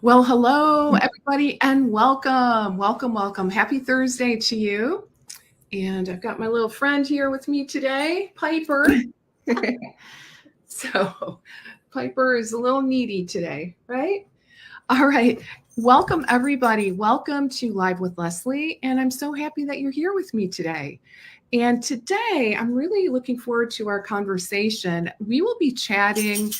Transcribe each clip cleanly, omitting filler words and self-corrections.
Well, hello, everybody, and welcome, welcome, welcome. Happy Thursday to you. And I've got my little friend here with me today, Piper. So, Piper is a little needy today, right? All right. Welcome, everybody. Welcome to Live with Leslie. And I'm so happy that you're here with me today. And today, I'm really looking forward to our conversation. We will be chatting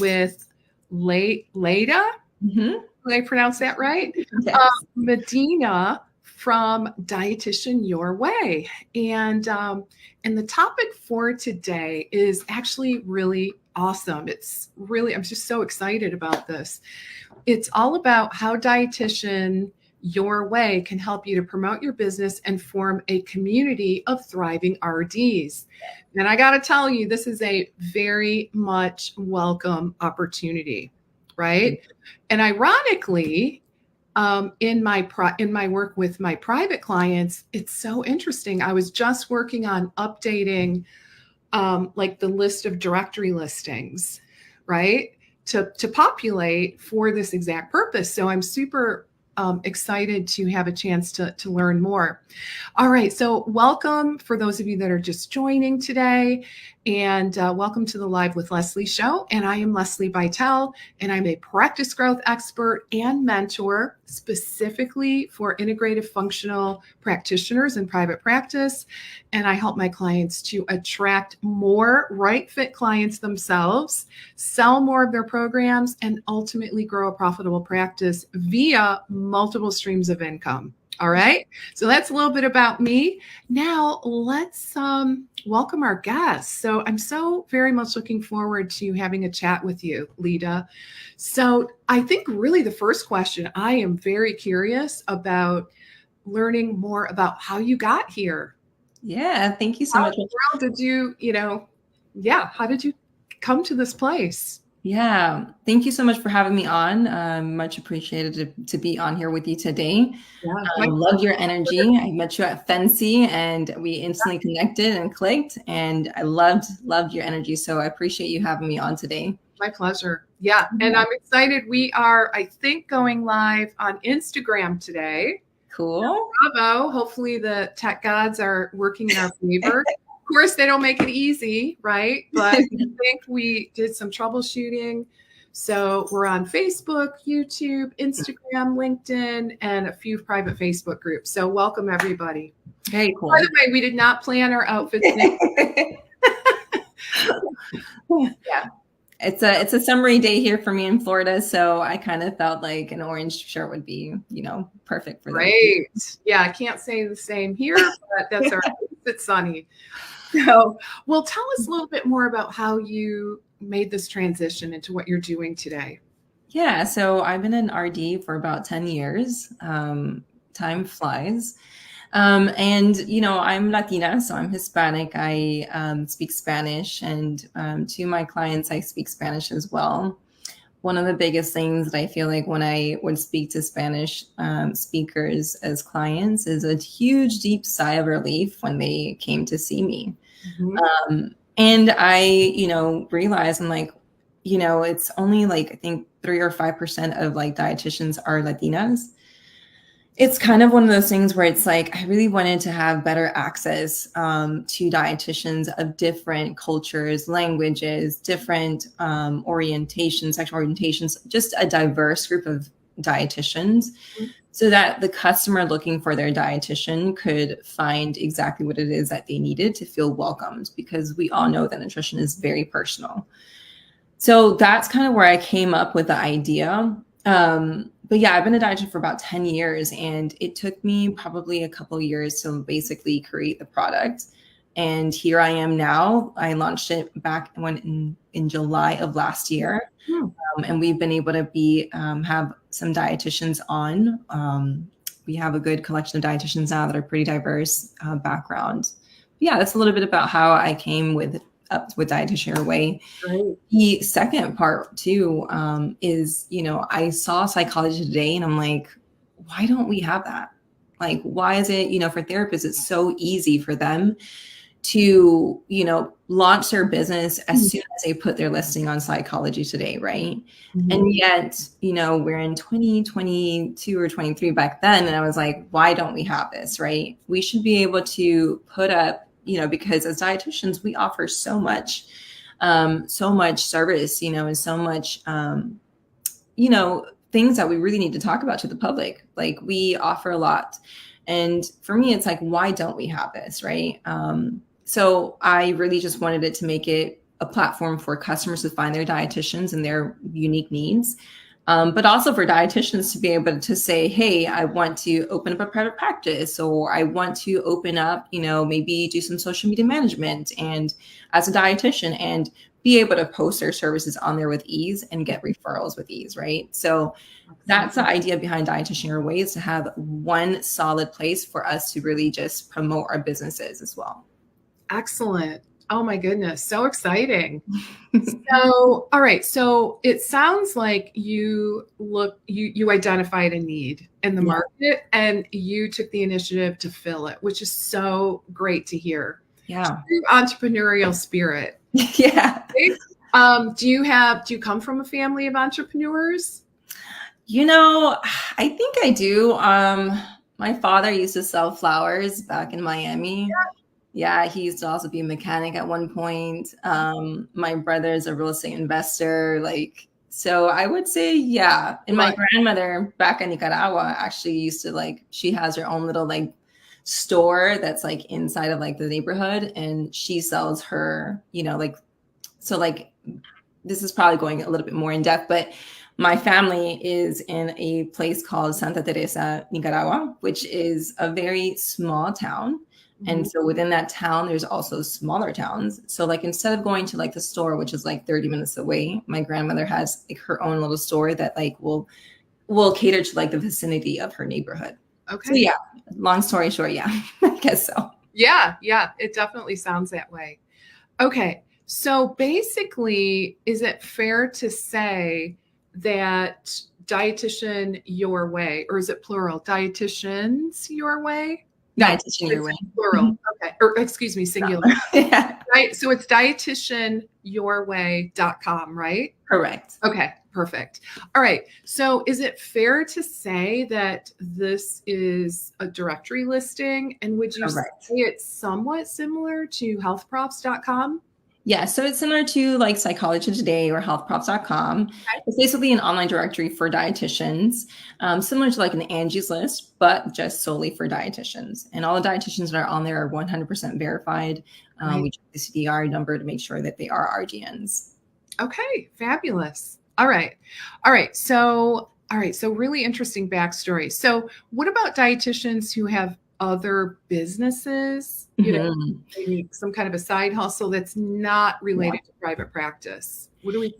with Leda. Mm-hmm. Did I pronounce that right? Yes. Medina from Dietitian Your Way. And the topic for today is actually really awesome. I'm just so excited about this. It's all about how Dietitian Your Way can help you to promote your business and form a community of thriving RDs. And I got to tell you, this is a very much welcome opportunity, right? And ironically, in my work with my private clients, it's so interesting. I was just working on updating like the list of directory listings, right, to populate for this exact purpose. So I'm super excited to have a chance to learn more. All right, so welcome for those of you that are just joining today, and welcome to the Live with Leslie show. And I am Leslie Vitel, and I'm a practice growth expert and mentor specifically for integrative functional practitioners in private practice. And I help my clients to attract more right fit clients themselves, sell more of their programs, and ultimately grow a profitable practice via multiple streams of income. All right. So that's a little bit about me. Now let's welcome our guests. So I'm so very much looking forward to having a chat with you, Leda. So I think really the first question, I am very curious about learning more about how you got here. Yeah. Thank you so much. How did you, how did you come to this place? Yeah. Thank you so much for having me on. Much appreciated to be on here with you today. Yeah, I love your energy. I met you at Fancy and we instantly connected and clicked, and I loved your energy. So I appreciate you having me on today. My pleasure. Yeah. And I'm excited. We are, I think, going live on Instagram today. Cool. Bravo. Hopefully the tech gods are working in our favor. Of course, they don't make it easy, right? But I think we did some troubleshooting. So we're on Facebook, YouTube, Instagram, LinkedIn, and a few private Facebook groups. So welcome, everybody. Very cool. By the way, we did not plan our outfits. Yeah. It's a summery day here for me in Florida, so I kind of felt like an orange shirt would be, perfect for that. Great. Yeah, I can't say the same here, but that's all right. It's sunny. So, well, tell us a little bit more about how you made this transition into what you're doing today. Yeah, so I've been an RD for about 10 years. Time flies. And, I'm Latina, so I'm Hispanic. I speak Spanish, and to my clients, I speak Spanish as well. One of the biggest things that I feel like when I would speak to Spanish speakers as clients is a huge, deep sigh of relief when they came to see me. Mm-hmm. And I, realized I'm like, it's only like, I think 3 or 5% of like dietitians are Latinas. It's kind of one of those things where it's like, I really wanted to have better access to dietitians of different cultures, languages, different orientations, sexual orientations, just a diverse group of dietitians, so that the customer looking for their dietitian could find exactly what it is that they needed to feel welcomed, because we all know that nutrition is very personal. So that's kind of where I came up with the idea. But yeah, I've been a dietitian for about 10 years, and it took me probably a couple of years to basically create the product. And here I am now. I launched it back in July of last year. And we've been able to have some dietitians on. We have a good collection of dietitians now that are pretty diverse background. But yeah, that's a little bit about how I came up with Dietitian Your Way. Right. The second part too is, I saw Psychology Today and I'm like, why don't we have that? Like, why is it, for therapists, it's so easy for them to, launch their business as soon as they put their listing on Psychology Today, right? And yet, we're in 2022 or 23 back then. And I was like, why don't we have this, right? We should be able to put up, because as dietitians, we offer so much service, and so much, things that we really need to talk about to the public. Like, we offer a lot. And for me, it's like, why don't we have this, right? So I really just wanted it to make it a platform for customers to find their dietitians and their unique needs, but also for dietitians to be able to say, hey, I want to open up a private practice, or I want to open up, maybe do some social media management and as a dietitian, and be able to post their services on there with ease and get referrals with ease, right? So that's the idea behind Dietitian Your Way, is to have one solid place for us to really just promote our businesses as well. Excellent. Oh my goodness. So exciting. So, all right. So it sounds like you identified a need in the market and you took the initiative to fill it, which is so great to hear. Yeah. True entrepreneurial spirit. Yeah. Do you come from a family of entrepreneurs? I think I do. My father used to sell flowers back in Miami. Yeah, he used to also be a mechanic at one point. My brother's a real estate investor. So I would say, yeah. And my grandmother back in Nicaragua actually used to she has her own little store that's inside of the neighborhood, and she sells her, this is probably going a little bit more in depth, but my family is in a place called Santa Teresa, Nicaragua, which is a very small town. And so within that town, there's also smaller towns. So instead of going to the store, which is 30 minutes away, my grandmother has her own little store that will cater to the vicinity of her neighborhood. Okay. So yeah, long story short, yeah, I guess so. Yeah, it definitely sounds that way. Okay. So basically, is it fair to say that Dietitian Your Way, or is it plural? Dietitians Your Way? Dietitian Your Way. Plural. Okay. Or excuse me, singular. Yeah. Right. So it's dietitianyourway.com, right? Correct. Okay. Perfect. All right. So is it fair to say that this is a directory listing? And would you say it's somewhat similar to healthprofs.com? Yeah, so it's similar to Psychology Today or healthprofs.com. Okay. It's basically an online directory for dietitians, similar to an Angie's List, but just solely for dietitians. And all the dietitians that are on there are 100% verified. We check the CDR number to make sure that they are RGNs. Okay, fabulous. All right. So really interesting backstory. So what about dietitians who have other businesses, they need some kind of a side hustle that's not related to private practice? What do we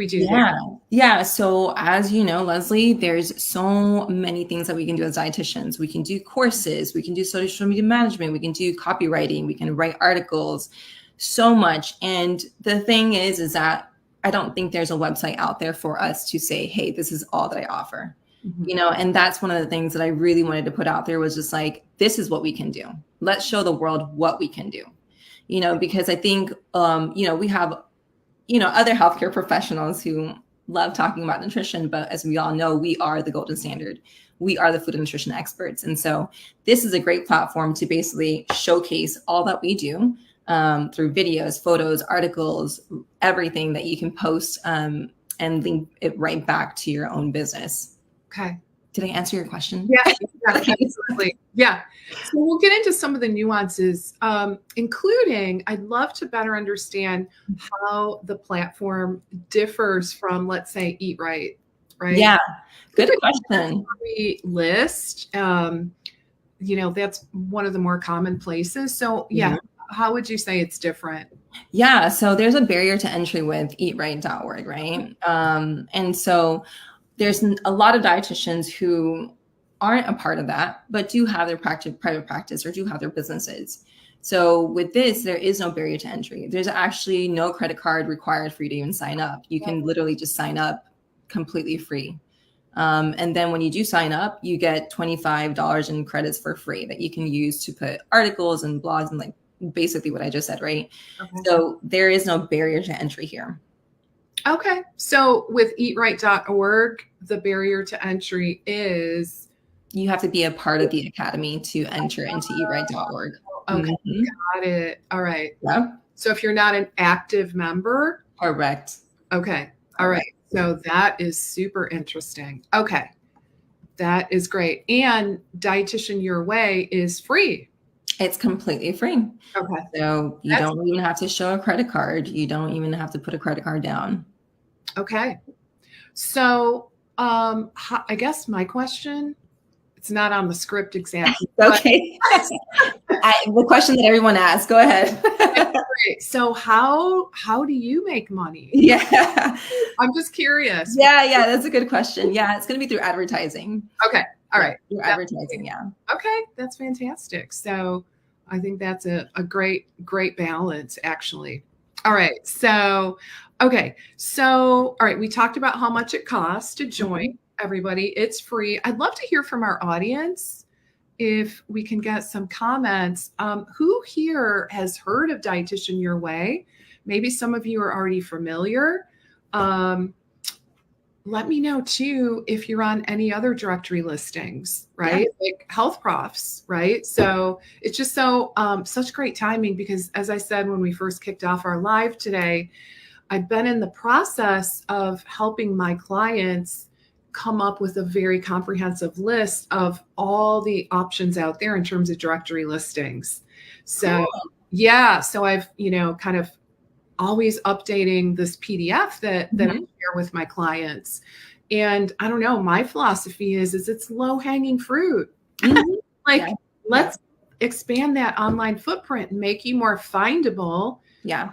do there? Yeah. So as you know, Leslie, there's so many things that we can do as dietitians. We can do courses, we can do social media management, we can do copywriting, we can write articles, so much. And the thing is that I don't think there's a website out there for us to say, hey, this is all that I offer. And that's one of the things that I really wanted to put out there, was just this is what we can do. Let's show the world what we can do, because I think, we have, other healthcare professionals who love talking about nutrition, but as we all know, we are the golden standard. We are the food and nutrition experts. And so this is a great platform to basically showcase all that we do through videos, photos, articles, everything that you can post and link it right back to your own business. Okay. Did I answer your question? Yeah, absolutely. Yeah. So we'll get into some of the nuances, including I'd love to better understand how the platform differs from, let's say, Eat Right, right? Yeah. Good question. We list, that's one of the more common places. So yeah, how would you say it's different? Yeah. So there's a barrier to entry with eatright.org, right? And so there's a lot of dietitians who aren't a part of that, but do have their private practice or do have their businesses. So with this, there is no barrier to entry. There's actually no credit card required for you to even sign up. You can literally just sign up completely free. And then when you do sign up, you get $25 in credits for free that you can use to put articles and blogs and basically what I just said, right? Okay. So there is no barrier to entry here. Okay. So with eatright.org, the barrier to entry is you have to be a part of the academy to enter into eatright.org. Okay, got it. All right. Yeah. So if you're not an active member, Correct. Okay. All right. So that is super interesting. Okay. That is great. And Dietitian Your Way is free. It's completely free. Okay. So you don't even have to show a credit card. You don't even have to put a credit card down. Okay. So I guess my question, it's not on the script exactly. Okay. The question that everyone asks, go ahead. So how do you make money? Yeah. I'm just curious. Yeah, that's a good question. Yeah, it's going to be through advertising. Okay. All right. Through advertising, yeah. Okay, that's fantastic. So I think that's a great balance, actually. All right. So, okay. So, all right. We talked about how much it costs to join. Everybody, it's free. I'd love to hear from our audience if we can get some comments. Who here has heard of Dietitian Your Way? Maybe some of you are already familiar. Let me know too if you're on any other directory listings, right? Yeah. Like health profs, right? So it's just so such great timing because, as I said when we first kicked off our live today, I've been in the process of helping my clients come up with a very comprehensive list of all the options out there in terms of directory listings. So yeah, so I've kind of always updating this PDF that I share with my clients. And I don't know, my philosophy is it's low hanging fruit. Let's expand that online footprint and make you more findable. Yeah.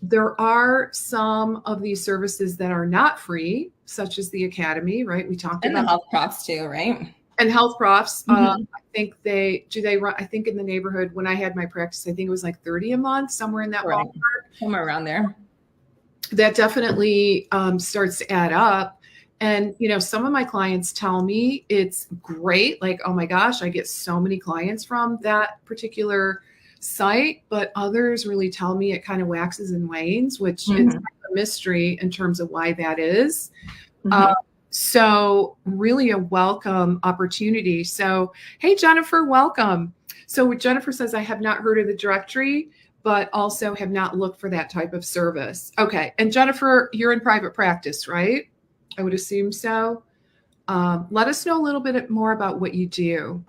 There are some of these services that are not free, such as the Academy, right? We talked about the health profs too, right? And health profs. I think they run, I think in the neighborhood when I had my practice, I think it was like 30 a month, somewhere in that ballpark. Somewhere around there. That definitely starts to add up. And, some of my clients tell me it's great. Like, oh my gosh, I get so many clients from that particular site, but others really tell me it kind of waxes and wanes, which is a mystery in terms of why that is. So really a welcome opportunity. So, hey, Jennifer, welcome. So Jennifer says, I have not heard of the directory, but also have not looked for that type of service. Okay. And Jennifer, you're in private practice, right? I would assume so. Let us know a little bit more about what you do.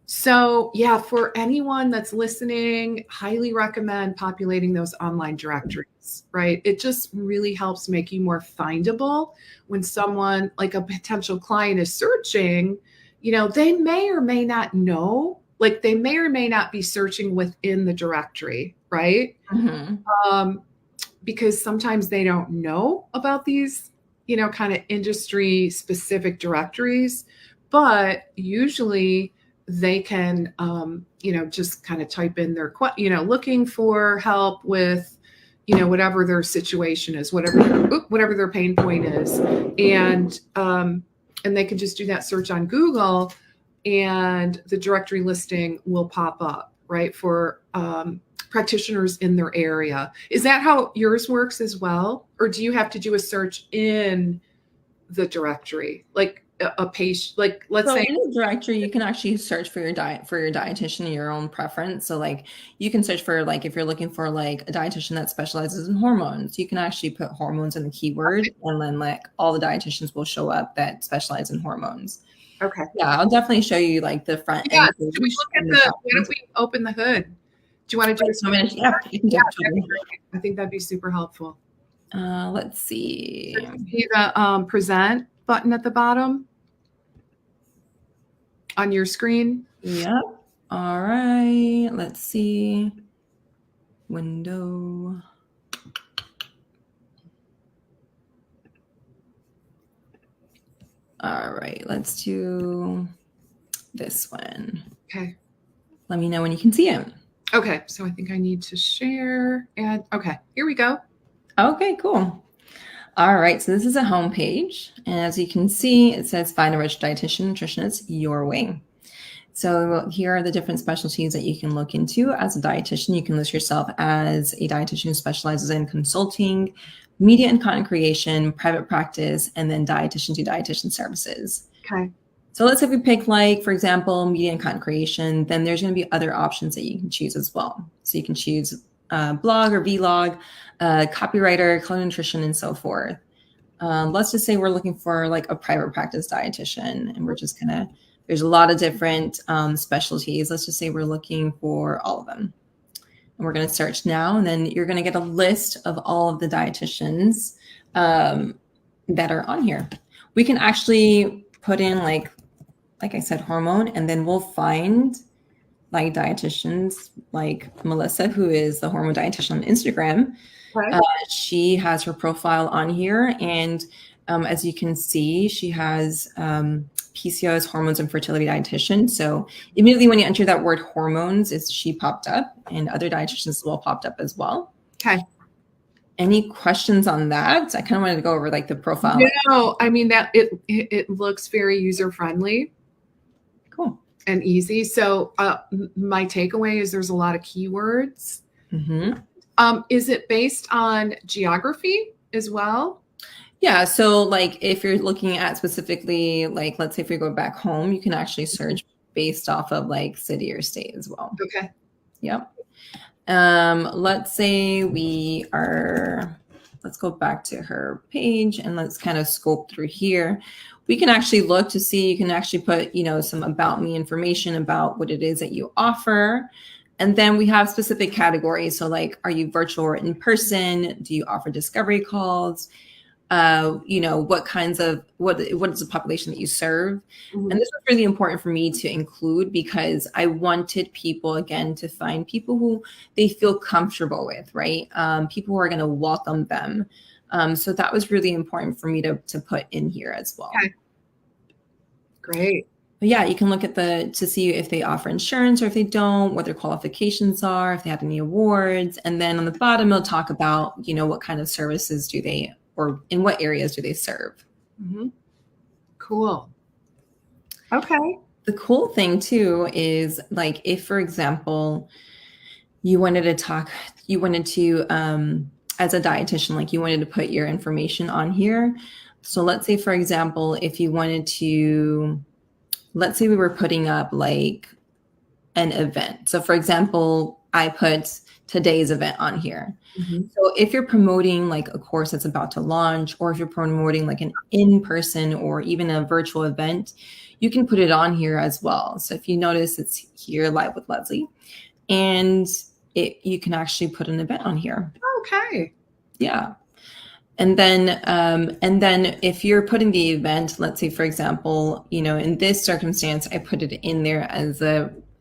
So yeah, for anyone that's listening, highly recommend populating those online directories, right? It just really helps make you more findable when someone like a potential client is searching, they may or may not know, like they may or may not be searching within the directory, right? Because sometimes they don't know about these, kind of industry specific directories, but usually they can, just kind of type in their, looking for help with, whatever their situation is, whatever their pain point is. And they can just do that search on Google and the directory listing will pop up, right? For practitioners in their area. Is that how yours works as well? Or do you have to do a search in the directory? Like, a patient, like let's say in the directory, you can actually search for your dietitian in your own preference. So like you can search for like if you're looking for like a dietitian that specializes in hormones, you can actually put hormones in the keyword and then like all the dietitians will show up that specialize in hormones. Okay. Yeah, I'll definitely show you like the front end. Should we look at why don't we open the hood? Do you want to do this? Yeah, I think that'd be super helpful. Let's see. See the present button at the bottom on your screen? Yep. All right. Let's see. Window. All right. Let's do this one. Okay. Let me know when you can see it. Okay. So I think I need to share and okay, here we go. Okay, cool. All right, so this is a home page. And as you can see, it says find a registered dietitian nutritionist your way. So here are the different specialties that you can look into as a dietitian. You can list yourself as a dietitian who specializes in consulting, media and content creation, private practice, and then dietitian to dietitian services. Okay. So let's say we pick, like, for example, media and content creation, then there's going to be other options that you can choose as well. So you can choose blog or vlog, copywriter, culinary nutrition, and so forth. Let's just say we're looking for like a private practice dietitian, and we're just gonna, there's a lot of different specialties. Let's just say we're looking for all of them. And we're gonna search now, and then you're gonna get a list of all of the dietitians that are on here. We can actually put in like I said, hormone, and then we'll find like dietitians like Melissa, who is the hormone dietitian on Instagram. Right. She has her profile on here, and as you can see, she has PCOS, hormones, and fertility dietitian. So immediately when you enter that word hormones, she popped up, and other dietitians as well popped up as well. Okay. Any questions on that? I kind of wanted to go over like the profile. No, I mean that it looks very user friendly. Cool. And easy. So my takeaway is there's a lot of keywords. Mm-hmm. Is it based on geography as well? Yeah. So like if you're looking at specifically, like, let's say if you go back home, you can actually search based off of like city or state as well. Okay. Yep. Let's say let's go back to her page and let's kind of scope through here. We can actually look to see, you can actually put, some about me information about what it is that you offer. And then we have specific categories. So like, are you virtual or in person? Do you offer discovery calls? What is the population that you serve? Mm-hmm. And this was really important for me to include because I wanted people, again, to find people who they feel comfortable with, right? People who are going to welcome them. So that was really important for me to put in here as well. Okay. Great. But yeah, you can look at to see if they offer insurance or if they don't, what their qualifications are, if they have any awards. And then on the bottom, it'll talk about, what kind of services do they, or in what areas do they serve. Mm-hmm. Cool. Okay. The cool thing too is like, if, for example, you wanted to, as a dietitian, like you wanted to put your information on here. So let's say, for example, if you wanted to, let's say we were putting up like an event. So for example, I put today's event on here. Mm-hmm. So if you're promoting like a course that's about to launch, or if you're promoting like an in-person or even a virtual event, you can put it on here as well. So if you notice, it's here, Live with Leslie, and you can actually put an event on here. Okay. Yeah. And then if you're putting the event, let's say, for example, in this circumstance, I put it in there as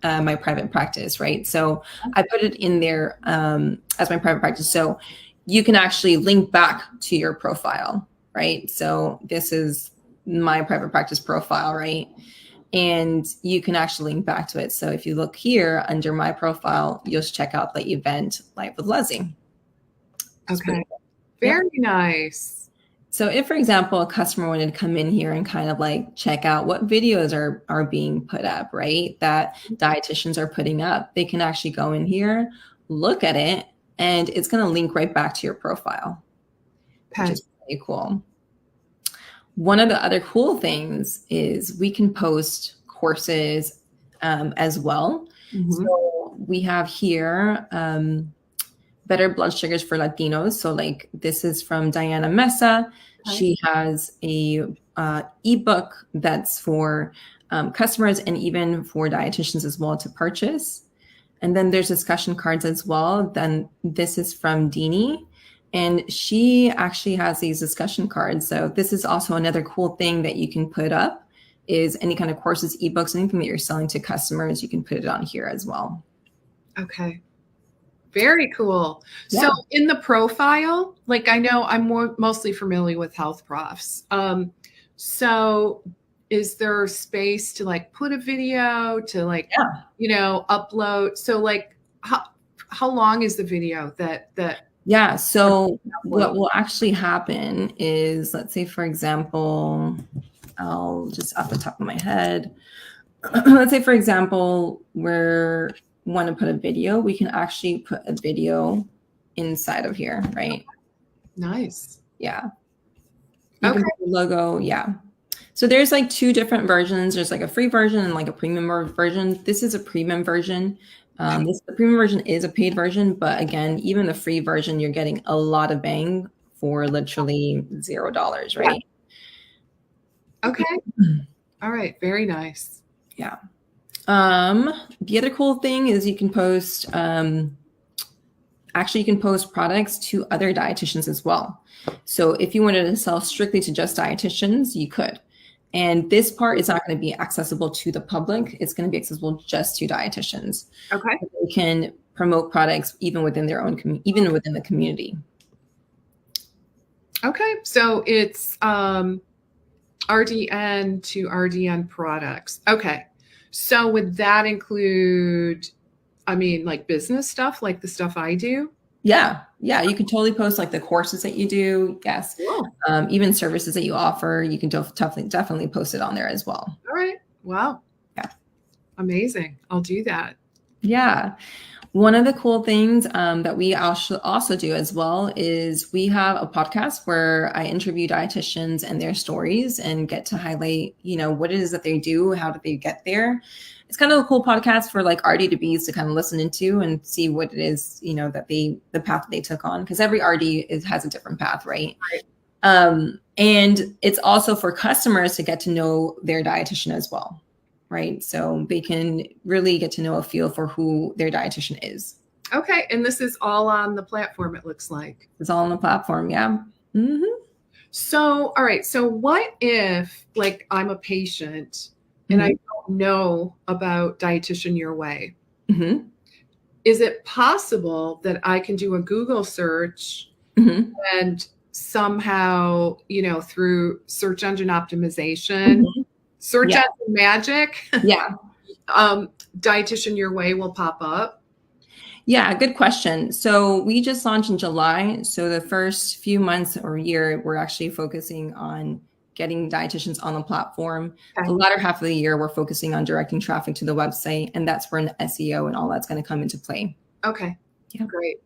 my private practice, right? So I put it in there as my private practice. So you can actually link back to your profile, right? So this is my private practice profile, right? And you can actually link back to it. So if you look here under my profile, you'll check out the event Live with Leslie. Okay. Very nice. So if, for example, a customer wanted to come in here and kind of like check out what videos are being put up, right, that dietitians are putting up, they can actually go in here, look at it, and it's going to link right back to your profile, which is pretty cool. One of the other cool things is we can post courses as well. Mm-hmm. So we have here Better Blood Sugars for Latinos. So like this is from Diana Mesa. Okay. She has a ebook that's for customers and even for dietitians as well to purchase. And then there's discussion cards as well. Then this is from Deanie, and she actually has these discussion cards. So this is also another cool thing that you can put up, is any kind of courses, ebooks, anything that you're selling to customers, you can put it on here as well. Okay. Very cool. Yeah. So in the profile, like I know I'm mostly familiar with health profs. So is there space to like put a video to like, upload? So like how long is the video that Yeah. So what will actually happen is, let's say, for example, I'll just off the top of my head, let's say, for example, we're want to put a video, we can actually put a video inside of here, right? Nice. Yeah. You Okay. can put the logo. Yeah. So there's like two different versions. There's like a free version and like a premium version. This is a premium version. The premium version is a paid version, but again, even the free version, you're getting a lot of bang for literally $0, right? Yeah. Okay. All right. Very nice. Yeah. The other cool thing is you can post, actually you can post products to other dietitians as well. So if you wanted to sell strictly to just dietitians, you could. And this part is not going to be accessible to the public. It's going to be accessible just to dietitians. Okay. They can promote products even within their own, even within the community. Okay. So it's RDN to RDN products. Okay. So would that include, I mean, like business stuff, like the stuff I do? Yeah. Yeah. You can totally post like the courses that you do. Yes. Cool. Even services that you offer, you can definitely post it on there as well. All right. Wow. Yeah. Amazing. I'll do that. Yeah. One of the cool things that we also do as well is we have a podcast where I interview dietitians and their stories and get to highlight, what it is that they do, how did they get there. It's kind of a cool podcast for like RD to Bs to kind of listen into and see what it is, that the path that they took on, because every RD has a different path, right? And it's also for customers to get to know their dietitian as well. Right. So they can really get to know a feel for who their dietitian is. Okay. And this is all on the platform, it looks like. It's all on the platform. Yeah. Mm-hmm. So, all right. So what if like I'm a patient and I don't know about Dietitian Your Way? Mm-hmm. Is it possible that I can do a Google search and somehow, through search engine optimization, search engine magic. Yeah. Dietitian Your Way will pop up? Yeah, good question. So we just launched in July. So the first few months or year, we're actually focusing on getting dietitians on the platform. Okay. The latter half of the year, we're focusing on directing traffic to the website. And that's where an SEO and all that's going to come into play. Okay. Yeah. Great.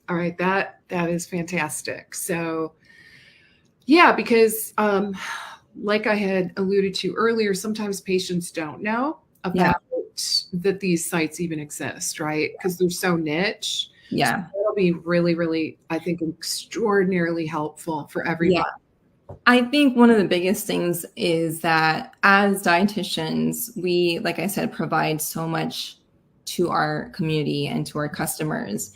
All right. That is fantastic. So yeah, because like I had alluded to earlier, sometimes patients don't know about that these sites even exist, right? Because they're so niche. Yeah. So it'll be really, really, I think, extraordinarily helpful for everyone. Yeah. I think one of the biggest things is that as dietitians, we, like I said, provide so much to our community and to our customers.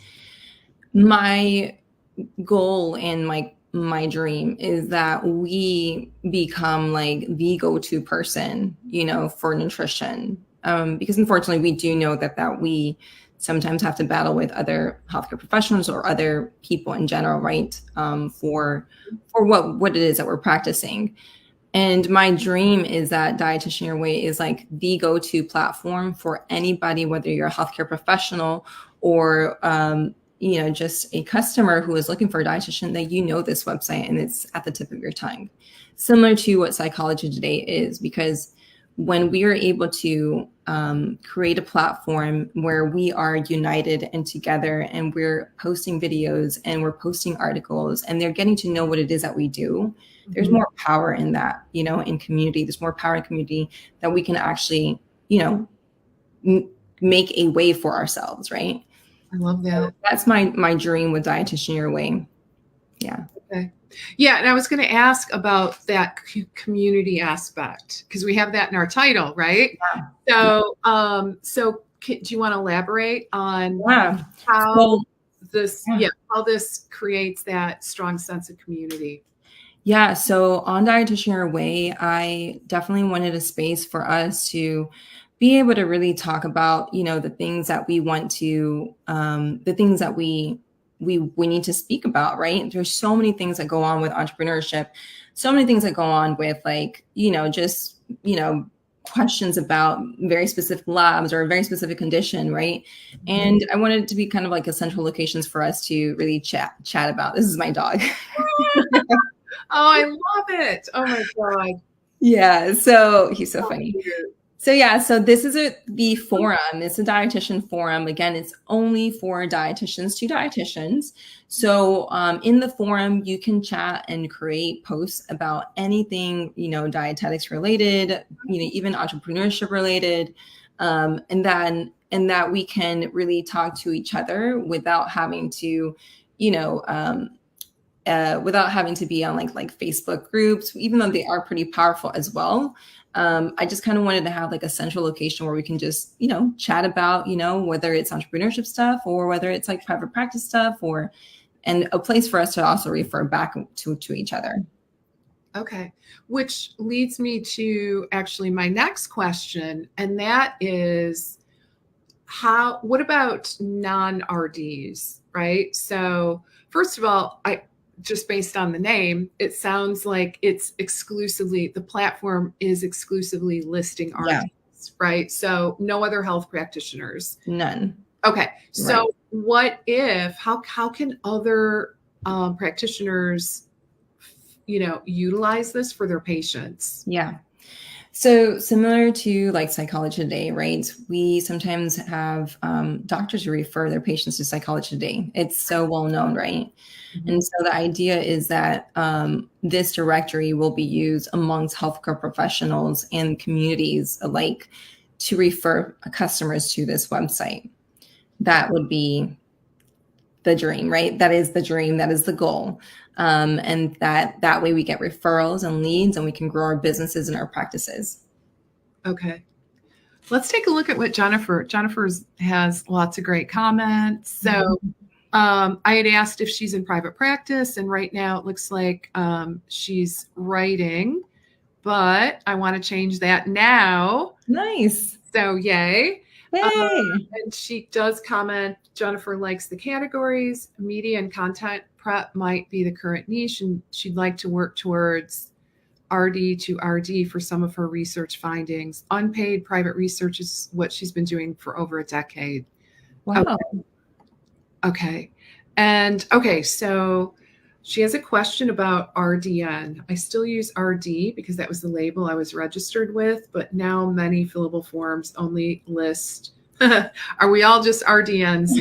My goal and my dream is that we become like the go-to person, for nutrition. Because unfortunately, we do know that we sometimes have to battle with other healthcare professionals or other people in general, right? For what it is that we're practicing. And my dream is that Dietitian Your Way is like the go-to platform for anybody, whether you're a healthcare professional or, just a customer who is looking for a dietitian, that this website and it's at the tip of your tongue. Similar to what Psychology Today is, because when we are able to create a platform where we are united and together and we're posting videos and we're posting articles and they're getting to know what it is that we do, there's more power in that, in community. There's more power in community that we can actually, make a way for ourselves, right? I love that. So that's my dream with Dietitian Your Way. Yeah. Okay. Yeah, and I was going to ask about that community aspect because we have that in our title, right? Yeah. So do you want to elaborate on how this creates that strong sense of community? Yeah. So on Dietitian Your Way, I definitely wanted a space for us to be able to really talk about, the things that we want to, the things that we need to speak about, right? There's so many things that go on with entrepreneurship, so many things that go on with questions about very specific labs or a very specific condition, right? And I wanted it to be kind of like a central locations for us to really chat about. This is my dog. Oh, I love it. Oh my God. Yeah. So he's so funny. So this is the forum. It's a dietitian forum. Again, it's only for dietitians to dietitians. So in the forum, you can chat and create posts about anything, dietetics related, even entrepreneurship related, and that we can really talk to each other without having to, without having to be on like Facebook groups, even though they are pretty powerful as well. I just kind of wanted to have like a central location where we can just, chat about, whether it's entrepreneurship stuff or whether it's like private practice stuff, and a place for us to also refer back to each other. Okay. Which leads me to actually my next question. And that is what about non-RDs, right? So first of all, just based on the name, it sounds like the platform is exclusively listing RDs, right? So no other health practitioners. None. Okay. So how can other practitioners, utilize this for their patients? Yeah. So similar to like Psychology Today, right? We sometimes have doctors who refer their patients to Psychology Today. It's so well known, right? Mm-hmm. And so the idea is that this directory will be used amongst healthcare professionals and communities alike to refer customers to this website. That would be the dream, right? That is the dream. That is the goal. And that way we get referrals and leads and we can grow our businesses and our practices. Okay. Let's take a look at what Jennifer has lots of great comments. So I had asked if she's in private practice, and right now it looks like she's writing, but I want to change that now. Nice. So yay. Hey. And she does comment, Jennifer likes the categories, media and content prep might be the current niche, and she'd like to work towards RD to RD for some of her research findings. Unpaid private research is what she's been doing for over a decade. Wow. Okay. And okay, so she has a question about RDN. I still use RD because that was the label I was registered with, but now many fillable forms only list. Are we all just RDNs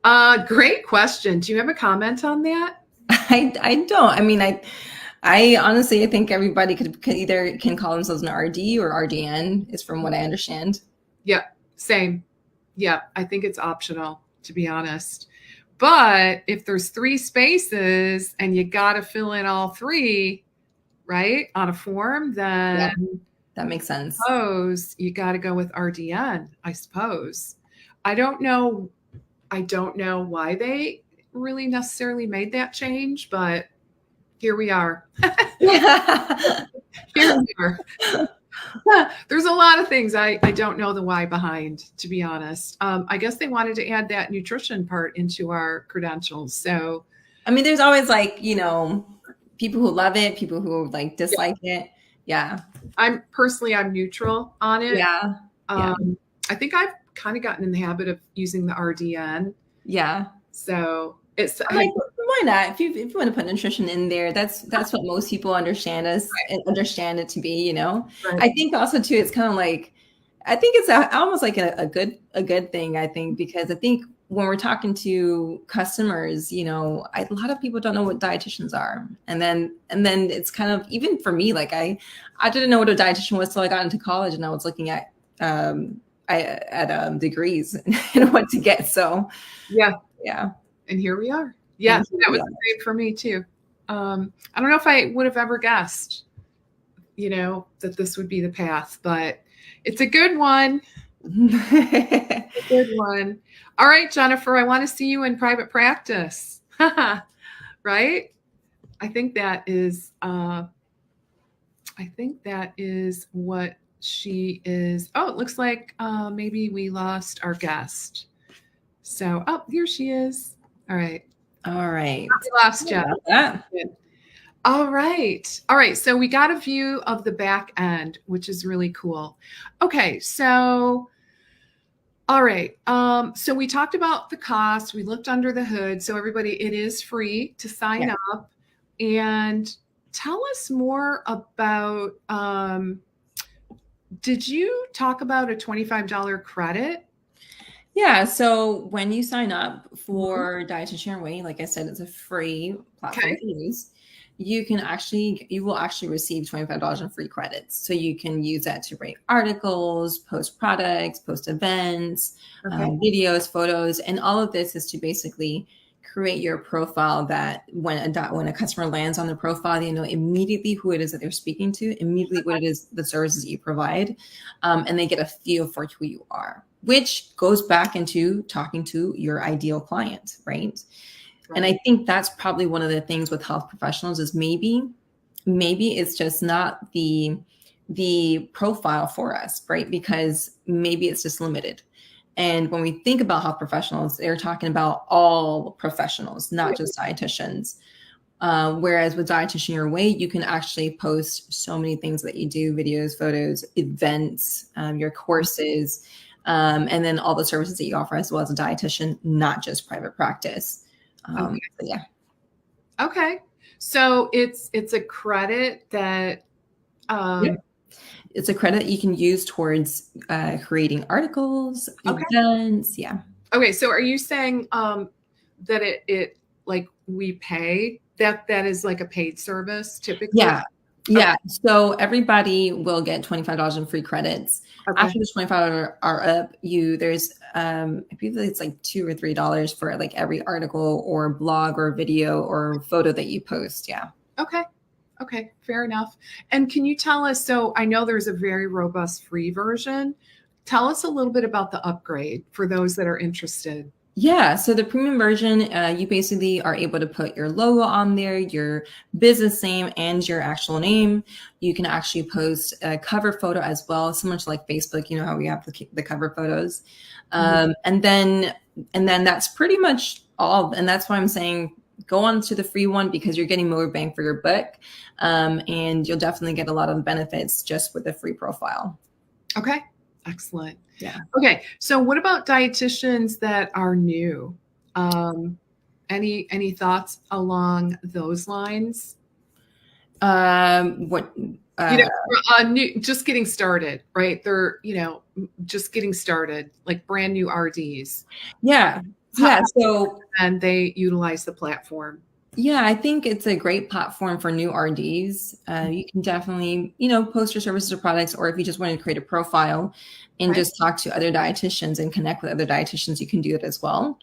now? Great question. Do you have a comment on that? I don't. I mean, I honestly, I think everybody can call themselves an RD or RDN, is from what I understand. Yeah, same. Yeah, I think it's optional, to be honest. But if there's 3 spaces and you got to fill in all 3, right, on a form, then that makes sense. I suppose you got to go with RDN, I suppose. I don't know why they really necessarily made that change, but here we are. Here we are. There's a lot of things I don't know the why behind, to be honest. I guess they wanted to add that nutrition part into our credentials. So, I mean, there's always like, people who love it, people who like dislike it. Yeah. I'm neutral on it. Yeah. I think I've kind of gotten in the habit of using the RDN. Yeah. So it's like, why not? If you want to put nutrition in there, that's what most people understand it to be, Right. I think also too, it's kind of like, I think it's almost like a good thing, I think, because I think when we're talking to customers, a lot of people don't know what dietitians are. And then it's kind of, even for me, like I didn't know what a dietitian was till I got into college and I was looking at degrees and what to get. So yeah. And here we are. Yeah, that was the same for me too. I don't know if I would have ever guessed, that this would be the path, but it's a good one. A good one. All right, Jennifer, I want to see you in private practice. Right? I think that is what she is. Oh, it looks like maybe we lost our guest. So, here she is. All right. We lost you. All right. So we got a view of the back end, which is really cool. Okay. So, all right. So we talked about the cost. We looked under the hood. So everybody, it is free to sign up. And tell us more about did you talk about a $25 credit? Yeah. So when you sign up Mhm. for Dietitian Your Way, like I said, it's a free platform Okay. to use. You will actually receive $25 in free credits. So you can use that to write articles, post products, post events, Okay. videos, photos, and all of this is to basically create your profile that when a customer lands on the profile, they know immediately who it is that they're speaking to, immediately what it is, the services you provide, and they get a feel for who you are, which goes back into talking to your ideal client, right? And I Right. think that's probably one of the things with health professionals is maybe it's just not the profile for us, right? Because maybe it's just limited. And when we think about health professionals, they're talking about all professionals, not just dietitians. Whereas with Dietitian Your Way, you can actually post so many things that you do, videos, photos, events, your courses, and then all the services that you offer as well as a dietitian, not just private practice. Okay. So yeah. Okay. So it's a credit that Yep. um It's a credit you can use towards creating articles, okay. events. Yeah. Okay, so are you saying that it like we pay that is like a paid service typically? Yeah. Okay. Yeah. So everybody will get $25 in free credits. Okay. After the 25 are up, there's I believe it's like $2 or $3 for like every article or blog or video or photo that you post. Yeah. Okay. Okay, fair enough. And can you tell us, so I know there's a very robust free version. Tell us a little bit about the upgrade for those that are interested. Yeah, so the premium version, you basically are able to put your logo on there, your business name, and your actual name. You can actually post a cover photo as well, similar to like Facebook. You know how we have the cover photos, Mhm. and then that's pretty much all. And that's why I'm saying go on to the free one because you're getting more bang for your buck, and you'll definitely get a lot of the benefits just with the free profile. Okay, excellent. Yeah. Okay, so what about dietitians that are new? Any thoughts along those lines? What? You know, new, just getting started, right? They're, just getting started, like brand new RDs. Yeah. How, Yeah. So and they utilize the platform. yeah, I think it's a great platform for new RDs. You can definitely, post your services or products, or if you just want to create a profile and Okay. just talk to other dietitians and connect with other dietitians, you can do it as well.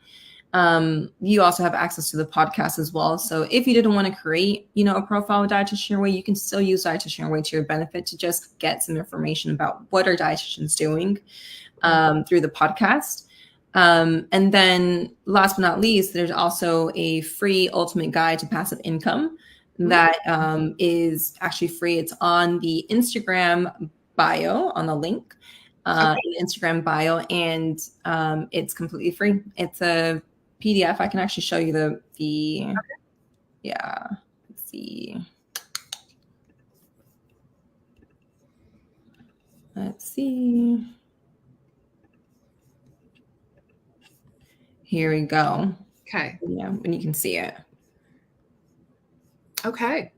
You also have access to the podcast as well. So if you didn't want to create, a profile with Dietitian Your Way, you can still use Dietitian Your Way to your benefit to just get some information about what are dietitians doing through the podcast. And then last but not least, there's also a free ultimate guide to passive income Mhm. that is actually free. It's on the Instagram bio on the link Okay. in the Instagram bio, and it's completely free. It's a PDF. I can actually show you the yeah. Let's see. Let's see. Here we go. Okay. Yeah, when you can see it. Okay.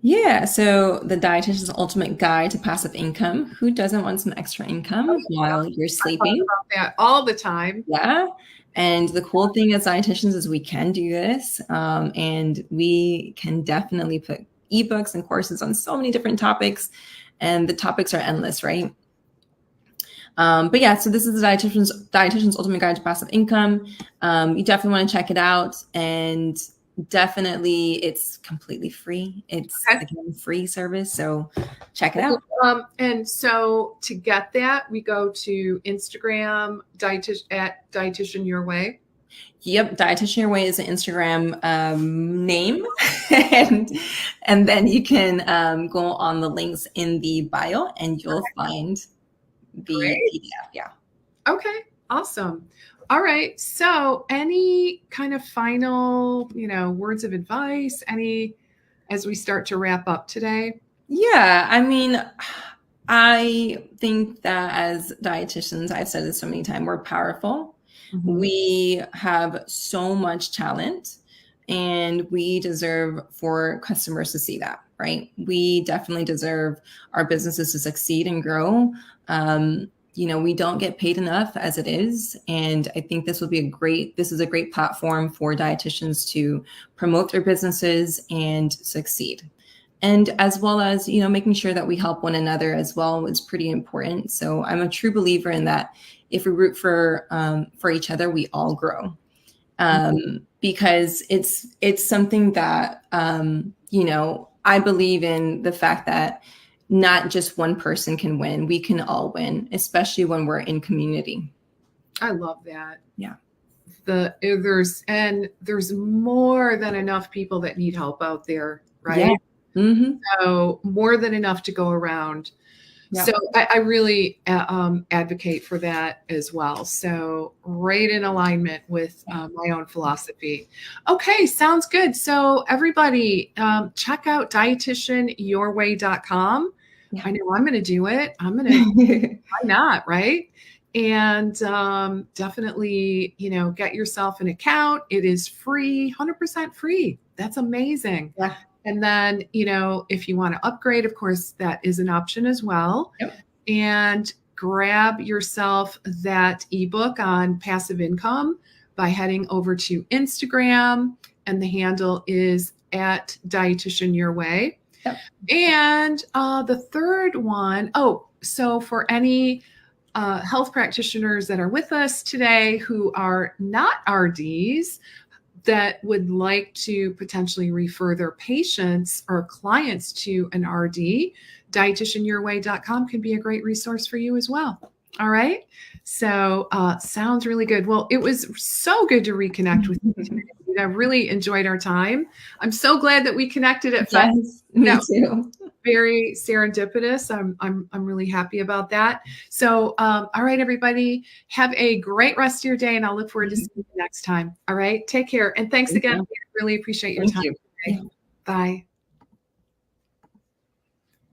Yeah, so the dietitian's ultimate guide to passive income. Who doesn't want some extra income while you're I talk sleeping? about that all the time. Yeah. And the cool thing as dietitians is we can do this, and we can definitely put ebooks and courses on so many different topics, and the topics are endless, right? But yeah, so this is the dietitian's ultimate guide to passive income. You definitely want to check it out, and definitely it's completely free. It's Okay. again free service, so check it out. And so to get that, we go to Instagram at Dietitian Your Way. Yep, Dietitian Your Way is an Instagram name, and then you can go on the links in the bio, and you'll find the Great. PDF. Yeah. Okay. Awesome. All right. So any kind of final, words of advice, as we start to wrap up today? Yeah, I mean, I think that as dietitians, I've said this so many times, we're powerful. Mhm. We have so much talent, and we deserve for customers to see that. right? We definitely deserve our businesses to succeed and grow. We don't get paid enough as it is. And I think this is a great platform for dietitians to promote their businesses and succeed. And as well as, making sure that we help one another as well is pretty important. So I'm a true believer in that. If we root for each other, we all grow. Because it's something that, I believe in the fact that not just one person can win. We can all win, especially when we're in community. I love that. Yeah. There's more than enough people that need help out there, right? Yeah. Mm-hmm. So more than enough to go around. Yeah. So I really advocate for that as well. So right in alignment with my own philosophy. Okay, sounds good. So everybody check out dietitianyourway.com. Yeah. I know I'm going to do it. I'm going to, why not, right? And definitely, get yourself an account. It is free, 100% free. That's amazing. Yeah. And then, if you want to upgrade, of course, that is an option as well. Yep. And grab yourself that ebook on passive income by heading over to Instagram, and the handle is at Dietitian Your Way. Yep. And the third one, so for any health practitioners that are with us today who are not RDs, that would like to potentially refer their patients or clients to an RD, dietitianyourway.com can be a great resource for you as well. All right. So sounds really good. Well, it was so good to reconnect with you today. I really enjoyed our time. I'm so glad that we connected at 5. Yes, me too. Very serendipitous. I'm really happy about that. So, all right, everybody, have a great rest of your day, and I'll look forward to seeing you next time. All right, take care, and thanks again. I really appreciate your time today. Bye.